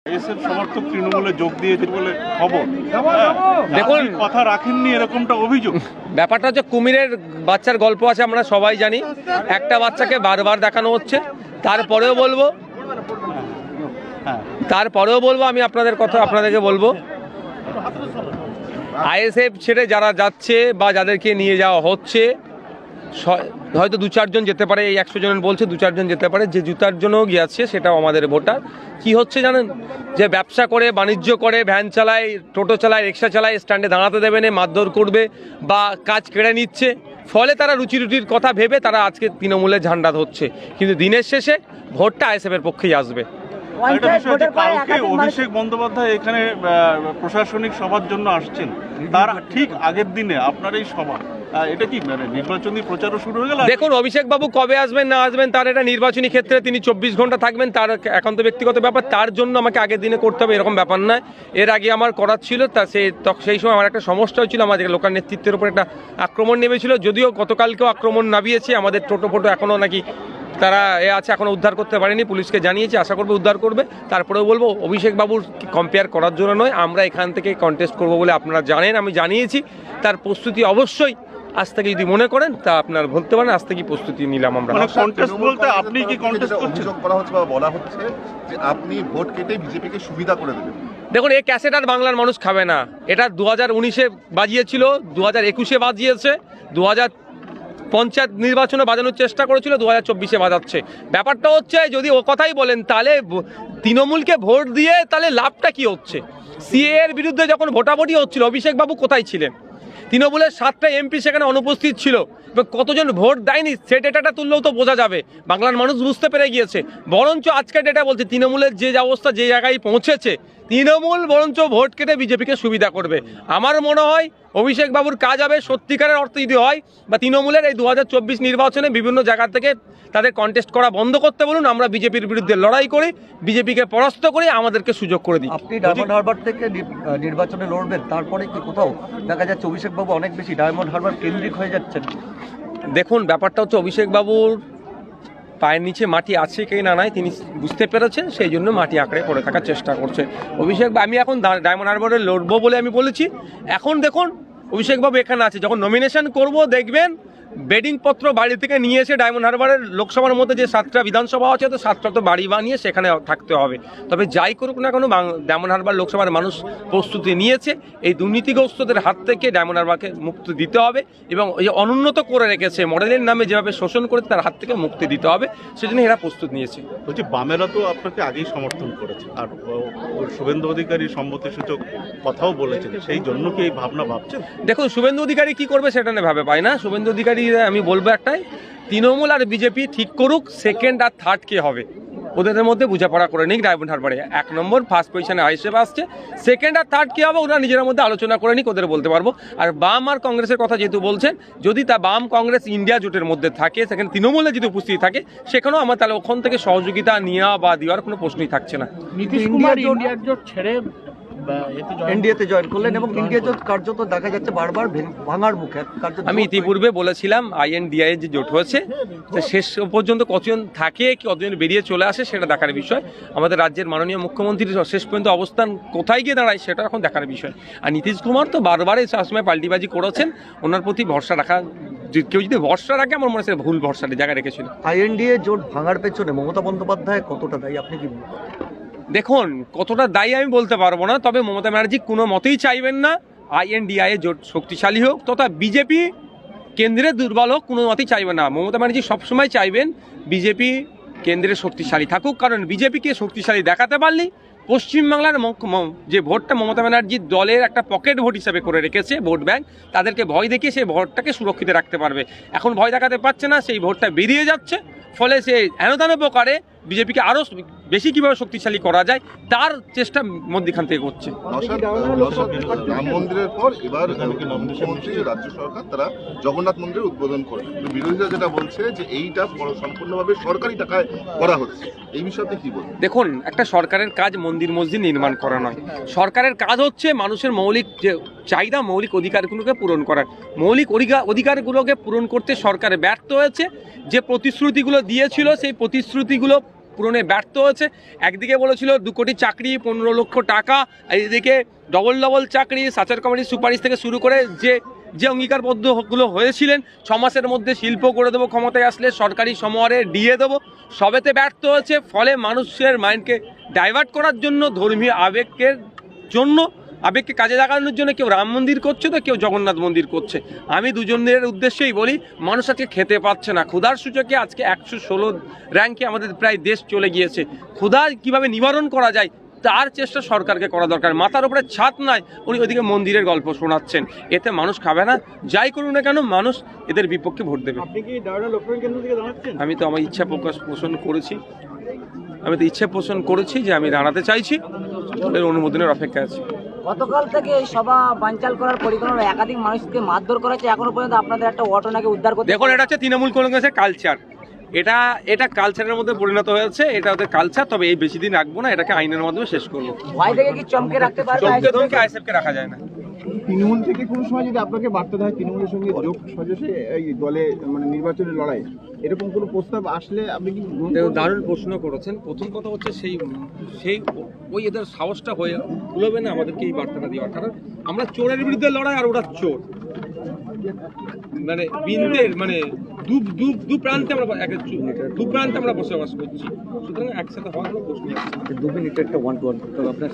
ISF সমর্থক তৃণমূলে যোগ দিয়েছে বলে খবর। দেখুন, কথা রাখেননি এরকমটা অভিযোগ। ব্যাপারটা হচ্ছে কুমিরের বাচ্চার গল্প আছে, আমরা সবাই জানি। একটা বাচ্চাকে বারবার দেখানো হচ্ছে। তারপরেও বলবো আমি আপনাদের কথা আপনাদেরকে বলবো, আইএসএফ ছেড়ে যারা যাচ্ছে বা যাদেরকে নিয়ে যাওয়া হচ্ছে, হয়তো 2-4 জন যেতে পারে, এই 100 জন বলছে 2-4 জন যেতে পারে, যে 2-4 জনও গিয়েছে সেটাও আমাদের ভোটার। কি হচ্ছে জানেন, যে ব্যবসা করে, বাণিজ্য করে, ভ্যান চালায়, টোটো চালায়, রিক্সা চালায়, স্ট্যান্ডে দাঁড়াতে দেবে না, মারধর করবে বা কাজ কেড়ে নিচ্ছে। ফলে তারা রুটির কথা ভেবে তারা আজকে তৃণমূলের ঝান্ডা ধরছে, কিন্তু দিনের শেষে ভোটটা আইএসএফের পক্ষেই আসবে। কালকে অভিষেক বন্দ্যোপাধ্যায় এখানে প্রশাসনিক সভার জন্য আসছেন, তার ঠিক আগের দিনে আপনার এই সভা, এটা কি নির্বাচনী প্রচারও শুরু হয়ে গেল? দেখুন, অভিষেক বাবু কবে আসবেন না আসবেন তার এটা নির্বাচনী ক্ষেত্রে তিনি 24 ঘন্টা থাকবেন, তার একান্ত ব্যক্তিগত ব্যাপার। তার জন্য আমাকে আগের দিনে করতে হবে এরকম ব্যাপার নয়। এর আগে আমার করার ছিল, তা সেই সময় আমার একটা সমস্যা হয়েছিল, আমাদের লোকাল নেতৃত্বের উপর একটা আক্রমণ নেমেছিল। যদিও গতকালকেও আক্রমণ নামিয়েছে, আমাদের টোটো ফোটো এখনও নাকি তারা আছে, এখনও উদ্ধার করতে পারেনি, পুলিশকে জানিয়েছে, আশা করবে উদ্ধার করবে। তারপরেও বলবো, অভিষেক বাবুর কম্পেয়ার করার জন্য নয়, আমরা এখান থেকে কন্টেস্ট করবো বলে আপনারা জানেন, আমি জানিয়েছি। তার প্রস্তুতি অবশ্যই আজ থেকে যদি মনে করেন তা আপনার বলতে পারেন, আজ থেকে প্রস্তুতি নিলাম আমরা। কন্টেস্ট বলতে আপনি কি কন্টেস্ট করছেন? করা হচ্ছে বা বলা হচ্ছে যে আপনি ভোট কেটে বিজেপিকে সুবিধা করে দেবেন। দেখুন, এই ক্যাসেট আর বাংলার মানুষ খাবে না। এটা 2019-এ বাজিয়েছিল, 2021-এ বাজিয়েছে, 2000 পঞ্চায়েত নির্বাচনে বাজানোর চেষ্টা করেছিল, 2024-এ বাজাচ্ছে। ব্যাপারটা হচ্ছে, যদি ও কথাই বলেন তাহলে তৃণমূলকে ভোট দিয়ে তাহলে লাভটা কি হচ্ছে? সিএ এর বিরুদ্ধে যখন ভোটাভুটি হচ্ছিল, অভিষেক বাবু কোথায় ছিলেন? তৃণমূলের 7টা এমপি সেখানে অনুপস্থিত ছিল, এবং কতজন ভোট দেয়নি সে ডেটাটা তুললেও তো বোঝা যাবে। বাংলার মানুষ বুঝতে পেরে গিয়েছে। বরঞ্চ আজকের ডেটা বলছে, তৃণমূলের যে অবস্থা, যে জায়গায় পৌঁছেছে, তৃণমূল বরঞ্চ ভোট কেটে বিজেপিকে সুবিধা করবে। আমার মনে হয় অভিষেক বাবুর কাজ হবে সত্যিকারের অর্থে যদি হয়, বা তৃণমূলের এই 2024 নির্বাচনে বিভিন্ন জায়গা থেকে তাদের কন্টেস্ট করা বন্ধ করতে বলুন, আমরা বিজেপির বিরুদ্ধে লড়াই করি, বিজেপিকে পরাস্ত করি, আমাদেরকে সুযোগ করে দিই। আপনি ডায়মন্ড হারবার থেকে নির্বাচনে লড়বেন, তারপরে কি কোথাও দেখা যাচ্ছে অভিষেক বাবু অনেক বেশি ডায়মন্ড হারবার কেন্দ্রিক হয়ে যাচ্ছেন? দেখুন, ব্যাপারটা হচ্ছে অভিষেক বাবুর পায়ের নিচে মাটি আছে কি না নাই তিনি বুঝতে পেরেছেন, সেই জন্য মাটি আঁকড়ে পড়ে থাকার চেষ্টা করছে অভিষেক। আমি এখন ডায়মন্ড হারবারে লড়বো বলে আমি বলেছি। এখন দেখুন, অভিষেক বাবু এখানে আছে, যখন নমিনেশন করব দেখবেন বেডিং পত্র বাড়ি থেকে নিয়ে এসে ডায়মন্ড হারবারের লোকসভার মধ্যে যে 7টা বিধানসভা আছে, তো 7টা তো বাড়ি বানিয়ে সেখানে থাকতে হবে। তবে যাই করুক না কেন, ডায়মন্ড হারবার লোকসভার মানুষ প্রস্তুতি নিয়েছে। এই দুর্নীতিগ্রস্তদের হাত থেকে ডায়মন্ড হারবারকে মুক্তি দিতে হবে, এবং এই অনুন্নত করে রেখেছে মডেলের নামে যেভাবে শোষণ করেছে তার হাত থেকে মুক্তি দিতে হবে, সেজন্য এরা প্রস্তুত নিয়েছে। বলছি, বামেরা তো আপনাকে আগেই সমর্থন করেছে, আর শুভেন্দু অধিকারী সম্মতিসূচক কথাও বলেছেন, সেই জন্য কি এই ভাবনা ভাবছেন? দেখুন, শুভেন্দু অধিকারী কি করবে সেটা নিয়ে ভাবে পাই না। শুভেন্দু অধিকারী, আমি বলবো একটাই, তৃণমূল আর বিজেপি ঠিক করুক সেকেন্ড আর থার্ড কে হবে, ওদের মধ্যে বোঝাপড়া করে নিক। ডায়মন্ড হারবারে 1 নম্বর ফার্স্ট পজিশনে হিসেবে আসছে, সেকেন্ড আর থার্ড কে হবে ওরা নিজের মধ্যে আলোচনা করে নিক, ওদের বলতে পারবো। আর বাম আর কংগ্রেসের কথা যেহেতু বলছেন, যদি তা বাম কংগ্রেস ইন্ডিয়া জোটের মধ্যে থাকে, সেখানে তৃণমূলে যদি উপস্থিত থাকে, সেখানেও আমার তাহলে ওখান থেকে সহযোগিতা নেওয়া বা দেওয়ার কোনো প্রশ্নই থাকছে না। নীতিশ কুমার ইন্ডিয়া জোট ছেড়ে এনডিএতে জয়েন করলেন, এবং ইন্ডিয়া জোট কার্যত দেখা যাচ্ছে বারবার ভাঙার মুখে। আমি ইতিপূর্বে বলেছিলাম, INDI যে জোট হয়েছে, শেষ পর্যন্ত কতজন থাকে, কতজন বেরিয়ে চলে আসে, সেটা দেখার বিষয়। আমাদের রাজ্যের মাননীয় মুখ্যমন্ত্রীর শেষ পর্যন্ত অবস্থান কোথায় গিয়ে দাঁড়ায়, সেটা এখন দেখার বিষয়। আর নীতিশ কুমার তো বারবারই সবসময় পাল্টিবাজি করেছেন, ওনার প্রতি ভরসা রাখা, কেউ যদি ভরসা রাখে, আমার মনে হয় ভুল ভরসার জায়গায় রেখেছিল। INDA জোট ভাঙার পেছনে মমতা বন্দ্যোপাধ্যায় কতটা দায়ী, আপনি কি বলবেন? দেখুন, কতটা দায়ী আমি বলতে পারবো না, তবে মমতা ব্যানার্জি কোনো মতেই চাইবেন না INDI জোট শক্তিশালী হোক, তথা বিজেপি কেন্দ্রে দুর্বল হোক, কোনো মতেই চাইবেন না। মমতা ব্যানার্জি সবসময় চাইবেন বিজেপি কেন্দ্রে শক্তিশালী থাকুক, কারণ বিজেপিকে শক্তিশালী দেখাতে পারলেই পশ্চিমবাংলার যে ভোটটা মমতা ব্যানার্জির দলের একটা পকেট ভোট হিসাবে করে রেখেছে, ভোট ব্যাংক, তাদেরকে ভয় দেখিয়ে সেই ভোটটাকে সুরক্ষিত রাখতে পারবে। এখন ভয় দেখাতে পারছে না, সেই ভোটটা বেরিয়ে যাচ্ছে, ফলে সে হেনতেন প্রকারে বিজেপিকে আরো বেশি কিভাবে শক্তিশালী করা যায় তার চেষ্টা মধ্যখান থেকে করছে। রাম মন্দিরের পর এবার মুখ্যমন্ত্রী রাজ্য সরকার তারা জগন্নাথ মন্দিরের উদ্বোধন করে, বিরোধীরা যেটা বলছে যে এইটা সম্পূর্ণভাবে সরকারি টাকায় করা হচ্ছে, এই বিষয়তে কি বলবেন? দেখুন, একটা সরকারের কাজ মন্দির মসজিদ নির্মাণ করা নয়, সরকারের কাজ হচ্ছে মানুষের মৌলিক যে চাহিদা, মৌলিক অধিকারগুলোকে পূরণ করার। মৌলিক অধিকারগুলোকে পূরণ করতে সরকার ব্যর্থ হয়েছে। যে প্রতিশ্রুতিগুলো দিয়েছিল, সেই প্রতিশ্রুতিগুলো পূরণে ব্যর্থ হয়েছে। একদিকে বলেছিল 2 কোটি চাকরি, 15 লক্ষ টাকা, এইদিকে ডবল চাকরি, সাচার কমিটির সুপারিশ থেকে শুরু করে যে অঙ্গীকারবদ্ধগুলো হয়েছিলেন 6 মাসের মধ্যে শিল্প করে দেবো, ক্ষমতায় আসলে সরকারি সমরে দিয়ে দেবো, সবেতে ব্যর্থ হয়েছে। ফলে মানুষের মাইন্ডকে ডাইভার্ট করার জন্য, ধর্মীয় আবেগকে কাজে লাগানোর জন্য কেউ রাম মন্দির করছে তো কেউ জগন্নাথ মন্দির করছে। আমি দুজনের উদ্দেশ্যেই বলি, মানুষ আজকে খেতে পাচ্ছে না। ক্ষুধার সূচকে আজকে 116 র্যাঙ্কে আমাদের প্রায় দেশ চলে গিয়েছে। ক্ষুধা কিভাবে নিবারণ করা যায় তার চেষ্টা সরকারকে করা দরকার। মাথার উপরে ছাদ নাই, উনি ওইদিকে মন্দিরের গল্প শোনাচ্ছেন। এতে মানুষ খাবে না। যাই করুন না কেন, মানুষ এদের বিপক্ষে ভোট দেবে। আপনি কি দাঁড়ানো লোকসভা কেন্দ্র থেকে দাঁড়াচ্ছেন? আমি তো আমার ইচ্ছা পোষণ করেছি যে আমি দাঁড়াতে চাইছি, ওদের অনুমোদনের অপেক্ষায় আছি। গতকাল থেকে এই সভা বানচাল করার পরিকল্পনা, একাধিক মানুষকে মারধর করা হচ্ছে, এখনো পর্যন্ত আপনাদের একটা অটো নাকি উদ্ধার করতে। দেখুন, এটা হচ্ছে তৃণমূল কংগ্রেসের কালচার। এটা কালচারের মধ্যে পরিণত হয়েছে। এটা ওদের কালচার। তবে এই বেশি দিন রাখবো না, এটাকে আইনের মাধ্যমে শেষ করবো। ভয় থেকে কি চমকে রাখতে পারবে? চমকে ধমকে আইএসএফকে রাখা যায় না। তৃণমূল থেকে কোনো সময় যদি আপনাকে বার্তা দেয় তৃণমূলের সঙ্গে যোগ সজসে এই দলে মানে নির্বাচনের লড়াই, এরকম কোনো প্রস্তাব আসলে আপনি কি গ্রহণ করবেন? দারুণ প্রশ্ন করেছেন। প্রথম কথা হচ্ছে ওই এদের সাহসটা হয়ে উঠবে না আমাদেরকে এই বার্তাটা দেওয়ার। কারণ আমরা চোরের বিরুদ্ধে লড়াই, আর ওরা চোর। মানে দু প্রান্তে আমরা বসবাস করছি। সুতরাং একসাথে হওয়ার কোনো প্রশ্ন আছে। 2 মিনিট একটা 1-to-1 আপনার